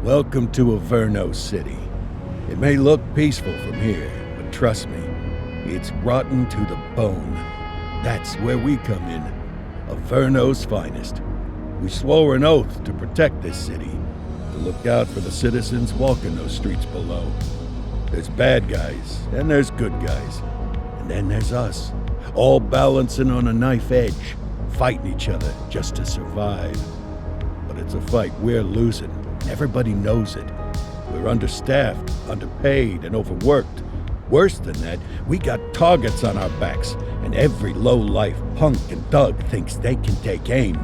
Welcome to Averno City. It may look peaceful from here, but trust me, it's rotten to the bone. That's where we come in. Averno's finest. We swore an oath to protect this city, to look out for the citizens walking those streets below. There's bad guys, and there's good guys. And then there's us, all balancing on a knife edge, fighting each other just to survive. But it's a fight we're losing. Everybody knows it. We're understaffed, underpaid, and overworked. Worse than that, we got targets on our backs, and every low-life punk and thug thinks they can take aim.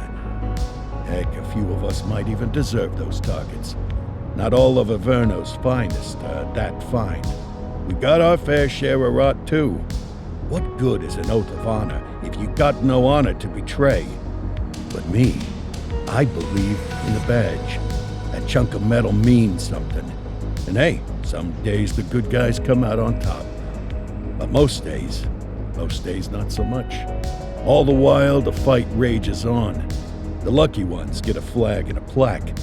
Heck, a few of us might even deserve those targets. Not all of Averno's finest are that fine. We got our fair share of rot, too. What good is an oath of honor if you got no honor to betray? But me, I believe in the badge. That chunk of metal means something. And hey, some days the good guys come out on top. But most days not so much. All the while, the fight rages on. The lucky ones get a flag and a plaque.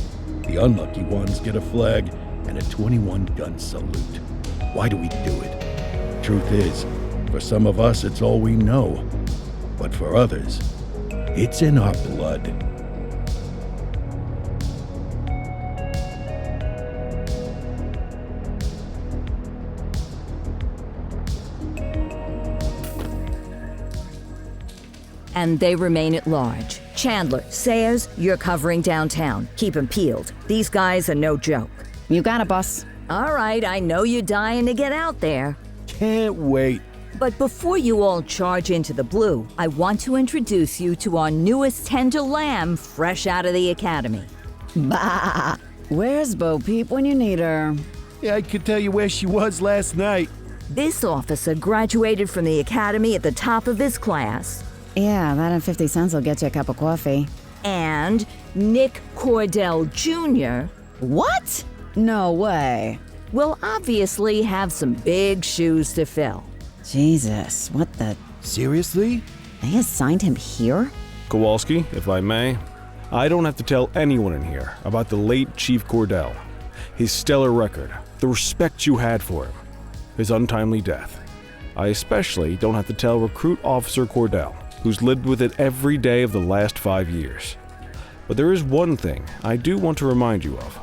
The unlucky ones get a flag and a 21-gun salute. Why do we do it? Truth is, for some of us, it's all we know. But for others, it's in our blood. And they remain at large. Chandler, Sayers, you're covering downtown. Keep 'em peeled. These guys are no joke. You got it, boss. All right, I know you're dying to get out there. Can't wait. But before you all charge into the blue, I want to introduce you to our newest tender lamb fresh out of the academy. Bah! Where's Bo Peep when you need her? Yeah, I could tell you where she was last night. This officer graduated from the academy at the top of his class. Yeah, that and 50 cents will get you a cup of coffee. And Nick Cordell Jr. What? No way. will obviously have some big shoes to fill. Jesus, what the... Seriously? They assigned him here? Kowalski, if I may, I don't have to tell anyone in here about the late Chief Cordell, his stellar record, the respect you had for him, his untimely death. I especially don't have to tell Recruit Officer Cordell, who's lived with it every day of the last 5 years. But there is one thing I do want to remind you of.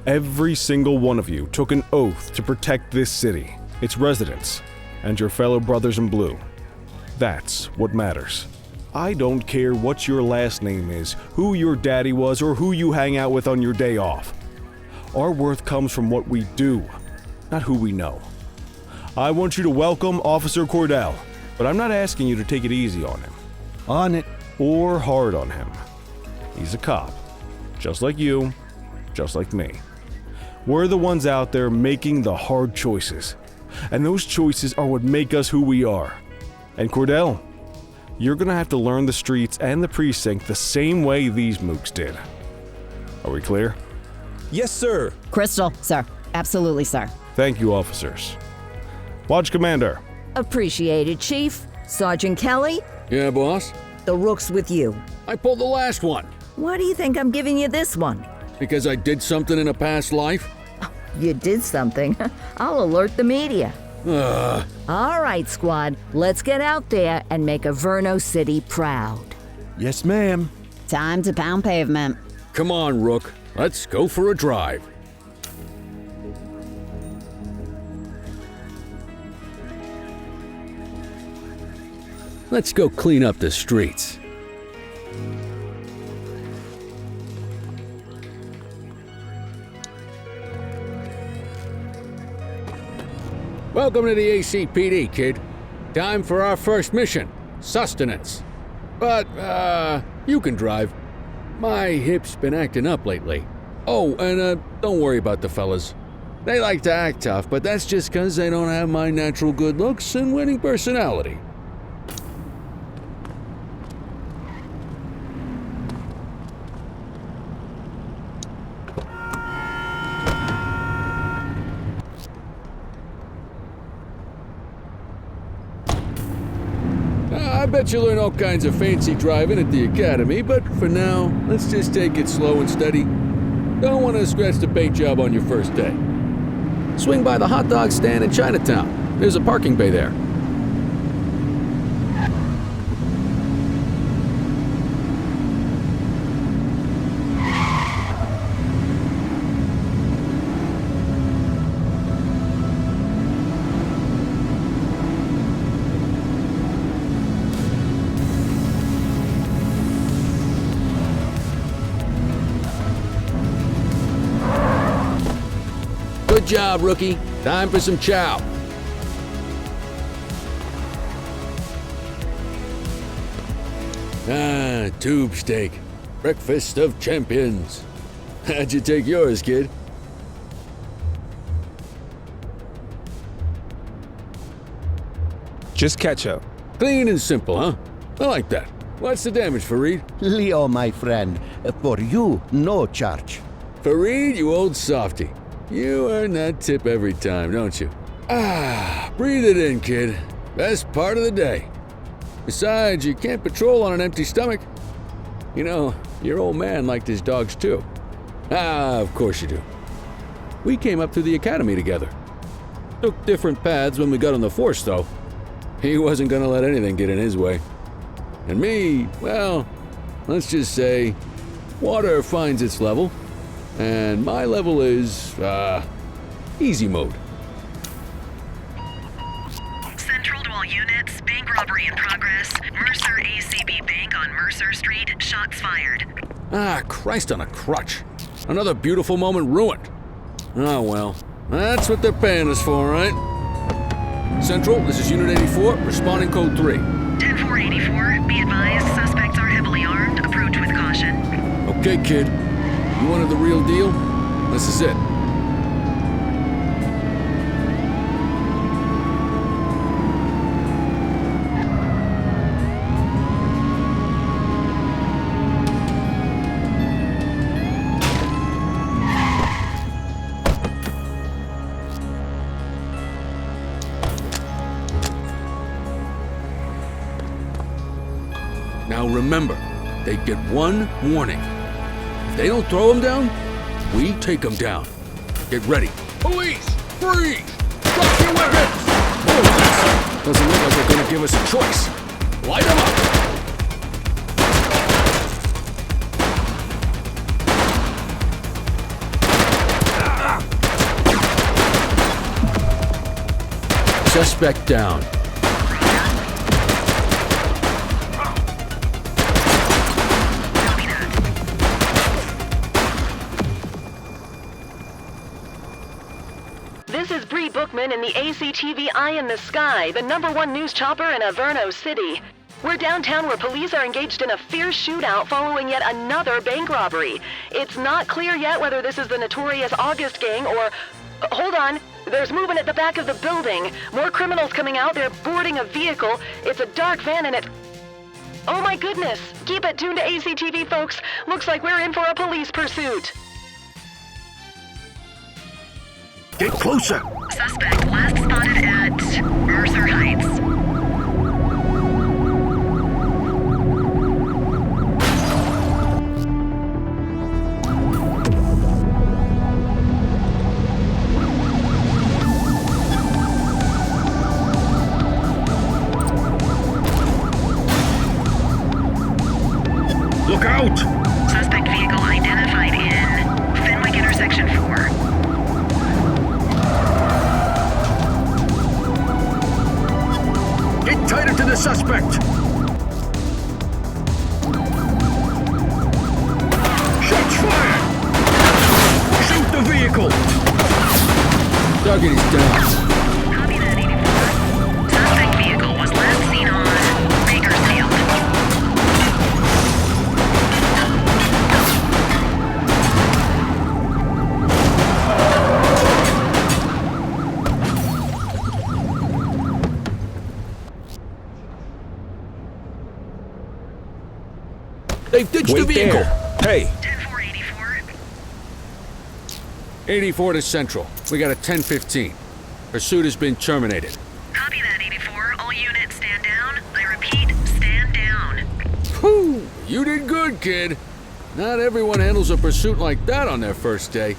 Every single one of you took an oath to protect this city, its residents, and your fellow brothers in blue. That's what matters. I don't care what your last name is, who your daddy was, or who you hang out with on your day off. Our worth comes from what we do, not who we know. I want you to welcome Officer Cordell, but I'm not asking you to take it easy on him. On it. Or hard on him. He's a cop, just like you, just like me. We're the ones out there making the hard choices, and those choices are what make us who we are. And Cordell, you're gonna have to learn the streets and the precinct the same way these mooks did. Are we clear? Yes, sir. Crystal, sir. Absolutely, sir. Thank you, officers. Watch Commander. Appreciated, Chief. Sergeant Kelly, Yeah, boss? the rook's with you. I pulled the last one. Why do you think I'm giving you this one? Because I did something in a past life? You did something. I'll alert the media. Ugh. All right, squad. Let's get out there and make Averno City proud. Yes, ma'am. Time to pound pavement. Come on, Rook. Let's go for a drive. Let's go clean up the streets. Welcome to the ACPD, kid. Time for our first mission, sustenance. But, you can drive. My hip's been acting up lately. Oh, and, don't worry about the fellas. They like to act tough, but that's just 'cause they don't have my natural good looks and winning personality. I bet you learn all kinds of fancy driving at the academy, but for now, let's just take it slow and steady. Don't want to scratch the paint job on your first day. Swing by the hot dog stand in Chinatown. There's a parking bay there. Good job, rookie. Time for some chow. Ah, tube steak. Breakfast of champions. How'd you take yours, kid? Just ketchup. Clean and simple, huh? I like that. What's the damage, Fareed? Leo, my friend, for you, no charge. Fareed, you old softy. You earn that tip every time, don't you? Ah, breathe it in, kid. Best part of the day. Besides, you can't patrol on an empty stomach. You know, your old man liked his dogs too. Ah, of course you do. We came up through the academy together. Took different paths when we got on the force, though. He wasn't gonna let anything get in his way. And me, well, let's just say, water finds its level. And my level is, easy mode. Central to all units, bank robbery in progress. Mercer ACB Bank on Mercer Street, shots fired. Ah, Christ on a crutch. Another beautiful moment ruined. Oh well, that's what they're paying us for, right? Central, this is Unit 84, responding code 3. 10-484, be advised, suspects are heavily armed, approach with caution. Okay, kid. You wanted the real deal? This is it. Now remember, they get one warning. If they don't throw them down, we take them down. Get ready. Police! Freeze! Drop your weapons! Oh, doesn't look like they're gonna give us a choice. Light them up! Suspect down. This is Bree Bookman in the ACTV Eye in the Sky, the #1 news chopper in Averno City. We're downtown where police are engaged in a fierce shootout following yet another bank robbery. It's not clear yet whether this is the notorious August gang or... Hold on. There's movement at the back of the building. More criminals coming out. They're boarding a vehicle. It's a dark van and it... Oh my goodness. Keep it tuned to ACTV, folks. Looks like we're in for a police pursuit. Get closer! Suspect last spotted at Mercer Heights. Look out! Suspect vehicle identified in Fenwick Intersection 4. Get tighter to the suspect! Shots fired! Shoot the vehicle! Target is down. Copy that, 84. Suspect vehicle was last seen on Bakersfield. They've ditched the Wait vehicle. there. Hey, 10-484. 84 to Central. We got a 10-15. Pursuit has been terminated. Copy that, 84. All units stand down. I repeat, stand down. Whew! You did good, kid. Not everyone handles a pursuit like that on their first day.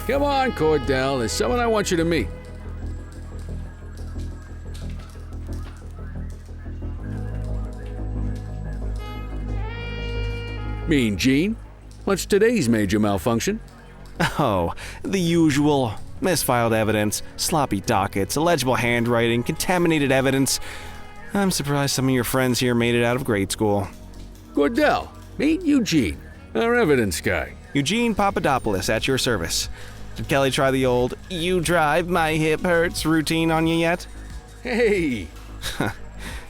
Come on, Cordell. There's someone I want you to meet. Mean Gene? What's today's major malfunction? Oh, the usual. Misfiled evidence, sloppy dockets, illegible handwriting, contaminated evidence. I'm surprised some of your friends here made it out of grade school. Cordell, meet Eugene, our evidence guy. Eugene Papadopoulos at your service. Did Kelly try the old, "you drive, my hip hurts" routine on you yet? Hey!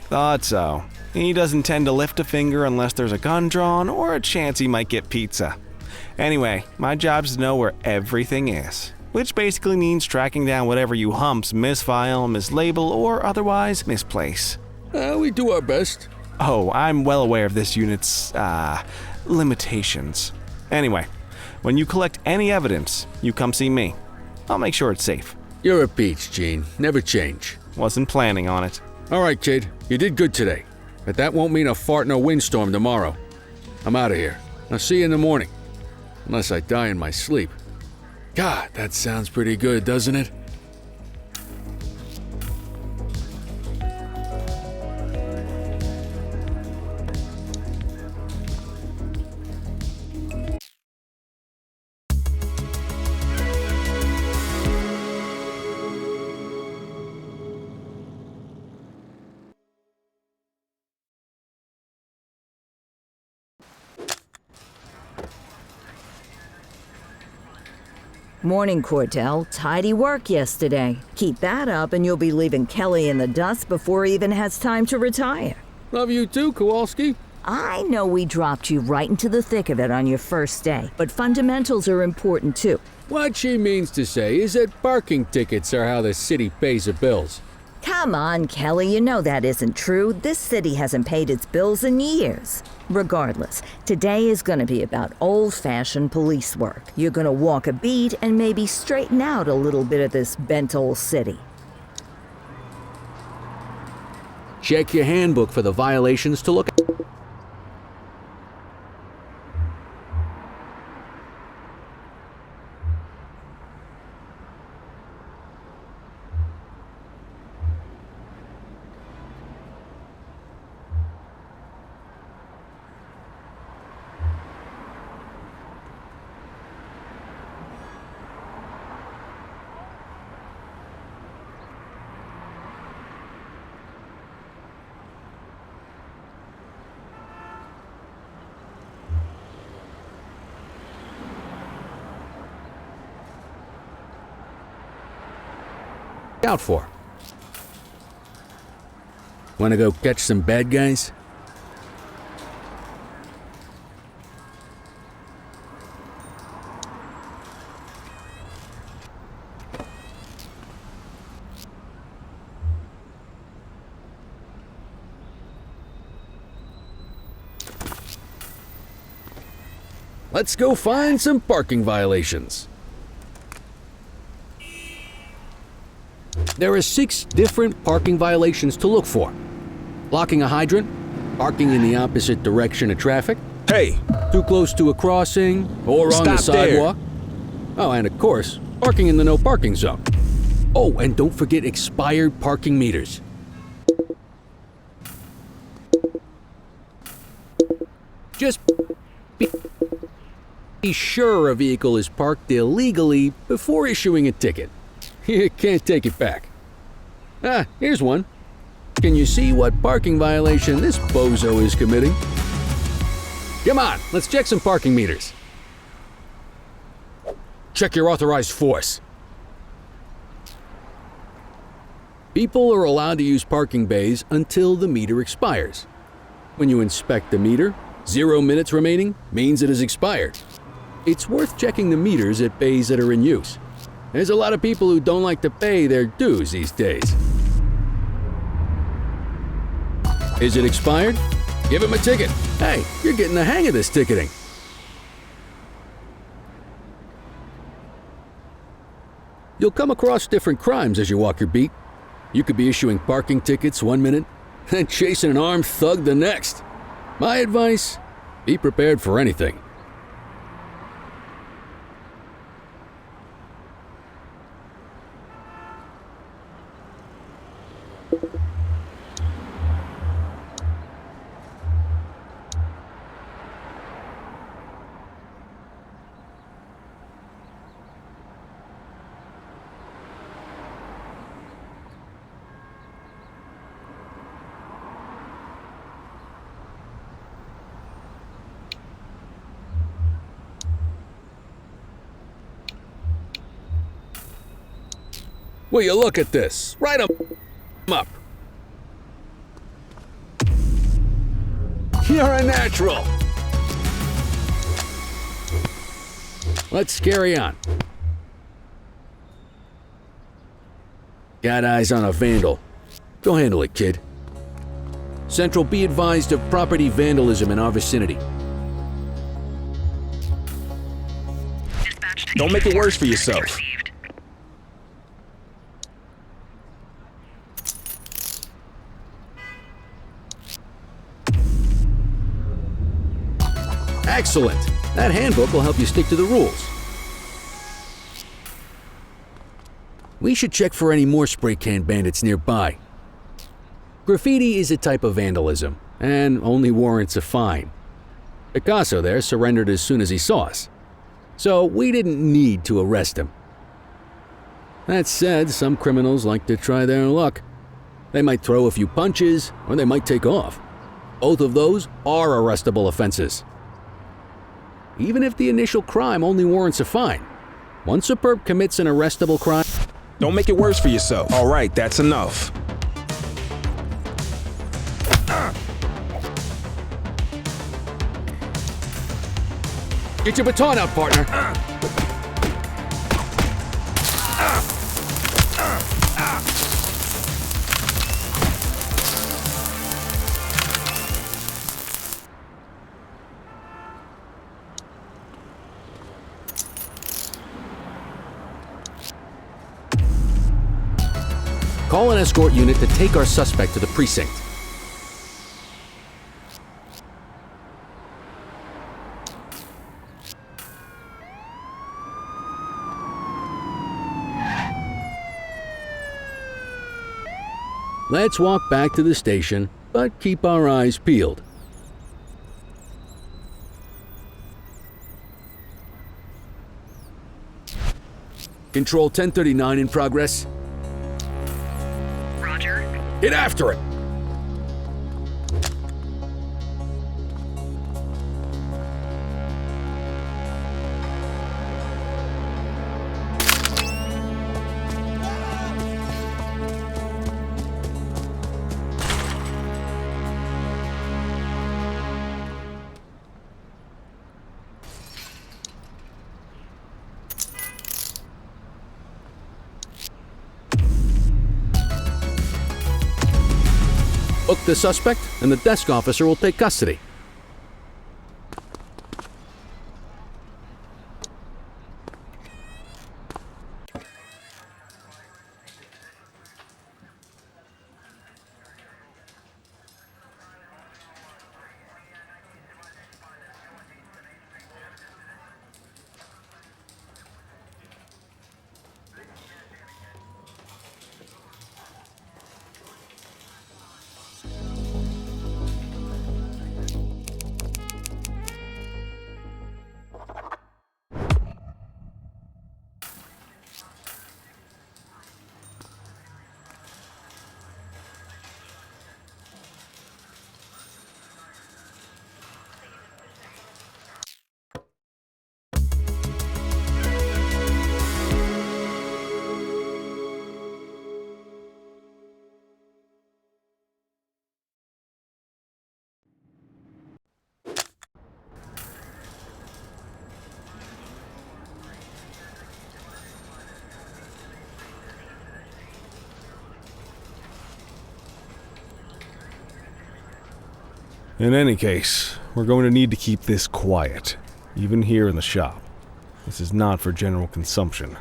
Thought so. He doesn't tend to lift a finger unless there's a gun drawn or a chance he might get pizza. Anyway, my job's to know where everything is, which basically means tracking down whatever you humps misfile, mislabel, or otherwise misplace. We do our best. Oh, I'm well aware of this unit's, limitations. Anyway, when you collect any evidence, you come see me. I'll make sure it's safe. You're a peach, Gene. Never change. Wasn't planning on it. All right, kid. You did good today. But that won't mean a fart in a windstorm tomorrow. I'm out of here. I'll see you in the morning. Unless I die in my sleep. God, that sounds pretty good, doesn't it? Morning, Cordell. Tidy work yesterday. Keep that up and you'll be leaving Kelly in the dust before he even has time to retire. Love you too, Kowalski. I know we dropped you right into the thick of it on your first day, but fundamentals are important too. What she means to say is that parking tickets are how the city pays the bills. Come on, Kelly, you know that isn't true. This city hasn't paid its bills in years. Regardless, today is going to be about old-fashioned police work. You're going to walk a beat and maybe straighten out a little bit of this bent old city. Check your handbook for the violations to look at. Out for? Wanna go catch some bad guys? Let's go find some parking violations. There are 6 different parking violations to look for. Blocking a hydrant, parking in the opposite direction of traffic, Hey, too close to a crossing, or on the Stop there. sidewalk. Oh, and of course, parking in the no parking zone. Oh, and don't forget expired parking meters. Just be sure a vehicle is parked illegally before issuing a ticket. You can't take it back. Ah, here's one. Can you see what parking violation this bozo is committing? Come on, let's check some parking meters. Check your authorized force. People are allowed to use parking bays until the meter expires. When you inspect the meter, 0 minutes remaining means it has expired. It's worth checking the meters at bays that are in use. There's a lot of people who don't like to pay their dues these days. Is it expired? Give him a ticket. Hey, you're getting the hang of this ticketing. You'll come across different crimes as you walk your beat. You could be issuing parking tickets 1 minute and chasing an armed thug the next. My advice, be prepared for anything. Will you look at this? Write 'em up. You're a natural. Let's carry on. Got eyes on a vandal. Go handle it, kid. Central, be advised of property vandalism in our vicinity. Dispatch to Don't make it 84. worse for yourself. Message received. Excellent. That handbook will help you stick to the rules. We should check for any more spray can bandits nearby. Graffiti is a type of vandalism and only warrants a fine. Picasso there surrendered as soon as he saw us, so we didn't need to arrest him. That said, some criminals like to try their luck. They might throw a few punches or they might take off. Both of those are arrestable offenses. Even if the initial crime only warrants a fine, once a perp commits an arrestable crime, don't make it worse for yourself. All right, that's enough. get your baton out, partner. Call an escort unit to take our suspect to the precinct. Let's walk back to the station, but keep our eyes peeled. Control 1039 in progress. Roger. Get after it! Book the suspect, and the desk officer will take custody. In any case, we're going to need to keep this quiet, even here in the shop. This is not for general consumption.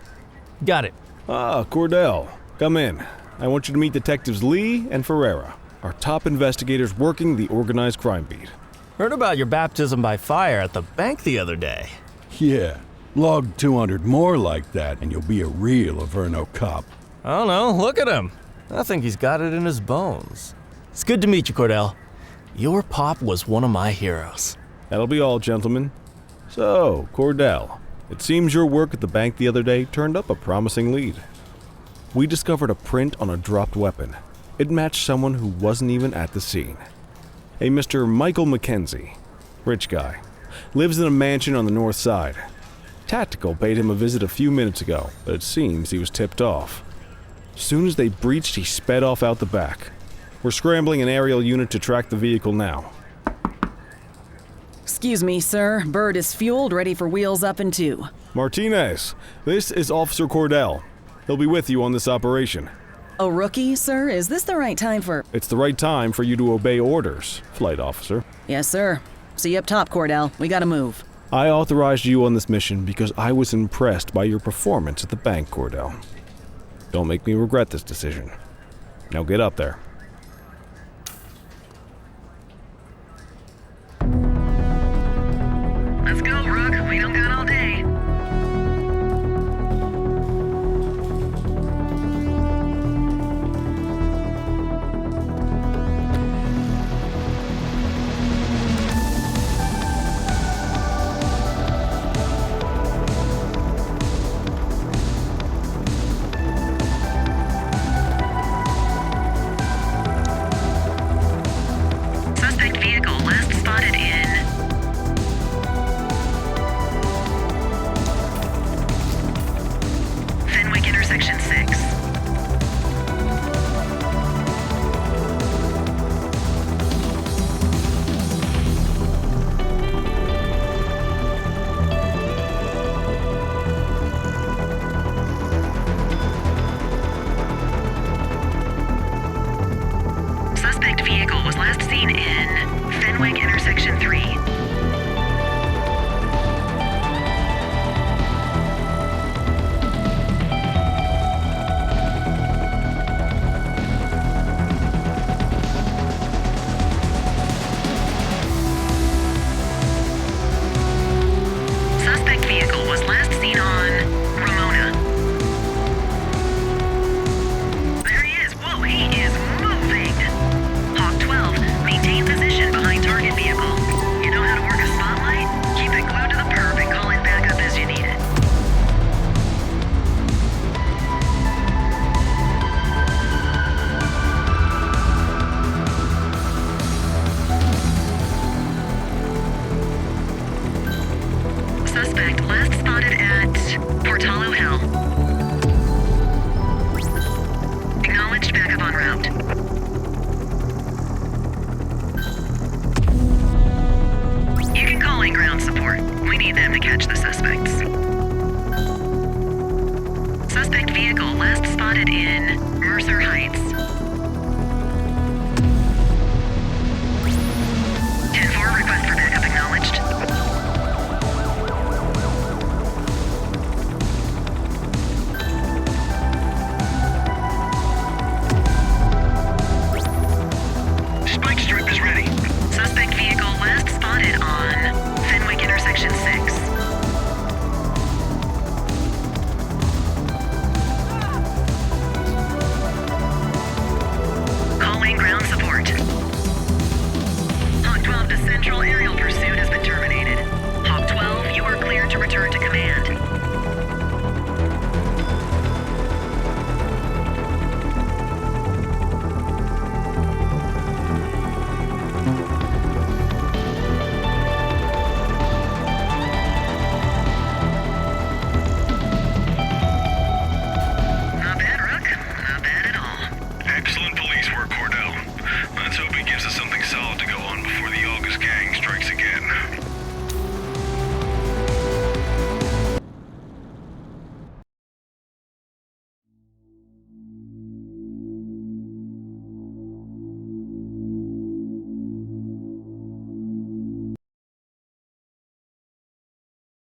Got it. Ah, Cordell, come in. I want you to meet Detectives Lee and Ferreira, our top investigators working the organized crime beat. Heard about your baptism by fire at the bank the other day. Yeah, log 200 more like that and you'll be a real Averno cop. I don't know, look at him. I think he's got it in his bones. It's good to meet you, Cordell. Your pop was one of my heroes. That'll be all, gentlemen. So, Cordell, it seems your work at the bank the other day turned up a promising lead. We discovered a print on a dropped weapon. It matched someone who wasn't even at the scene. A Mr. Michael Mackenzie, rich guy, lives in a mansion on the north side. Tactical paid him a visit a few minutes ago, but it seems he was tipped off. Soon as they breached, he sped off out the back. We're scrambling an aerial unit to track the vehicle now. Excuse me, sir. Bird is fueled, ready for wheels up in 2. Martinez, this is Officer Cordell. He'll be with you on this operation. A rookie, sir? Is this the right time for... It's the right time for you to obey orders, Flight Officer. Yes, sir. See you up top, Cordell. We gotta move. I authorized you on this mission because I was impressed by your performance at the bank, Cordell. Don't make me regret this decision. Now get up there. Let's go, Rook. We don't got all day. Suspect vehicle last spotted in Fenwick intersection 6. Suspect vehicle was last seen in Fenwick intersection 3. Suspect vehicle was last seen on Ramona. There he is. Whoa, he is moving. Hawk 12, maintain position behind target vehicle. You know how to work a spotlight? Keep it glued to the perp and call in backup as you need it. Suspect last spotted at Portalo Hill. Acknowledged backup en route. You can call in ground support. We need them to catch the suspects. Suspect vehicle last spotted in